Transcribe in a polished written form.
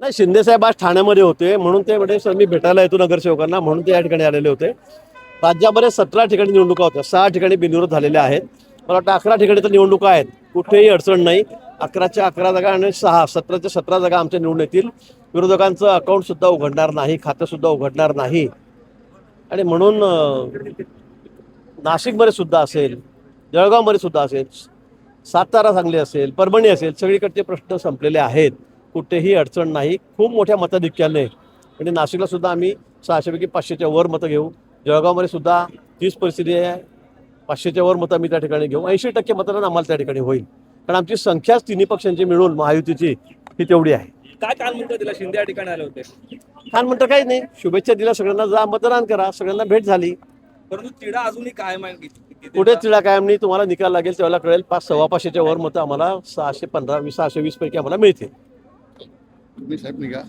नाही, शिंदे साहेब आज ठाण्यामध्ये होते म्हणून ते म्हणजे सर मी भेटायला येतो नगरसेवकांना म्हणून ते या ठिकाणी आलेले होते. राज्यामध्ये 17 ठिकाणी निवडणुका होत्या, 6 ठिकाणी बिनविरोध झालेल्या आहेत. मला वाटतं 11 ठिकाणी तर निवडणुका आहेत, कुठेही अडचण नाही. 11च्या 11 जागा आणि 17च्या 17 जागा आमच्या निवडून येतील. विरोधकांचं अकाउंट सुद्धा उघडणार नाही, खातं सुद्धा उघडणार नाही. आणि म्हणून नाशिकमध्ये सुद्धा असेल, जळगावमध्ये सुद्धा असेल, सातारा सांगली असेल, परभणी असेल, सगळीकडचे प्रश्न संपलेले आहेत. कुठेही अडचण नाही. खूप मोठ्या मताधिक्याने म्हणजे नाशिकला सुद्धा आम्ही 600पैकी 500च्या वर मतं घेऊ. जळगावमध्ये सुद्धा तीच परिस्थिती आहे, 500च्या वर मतं आम्ही त्या ठिकाणी घेऊ. 80% मतदान आम्हाला त्या ठिकाणी होईल, कारण आमची संख्याच तिन्ही पक्षांची मिळून महायुतीची ही तेवढी आहे. काय काल म्हणतो दिला शिंदे या ठिकाणी आले होते, खान म्हणतं काही नाही, शुभेच्छा दिल्या सगळ्यांना, जा मतदान करा, सगळ्यांना भेट झाली. परंतु तिढा अजूनही कायम आहे. कुठे तिळा कायम नाही, तुम्हाला निकाल लागेल तेव्हा कळेल. 5-500च्या वर मतं आम्हाला 615 620 पैकी आम्हाला मिळतील. तुम्ही साहेब निघा.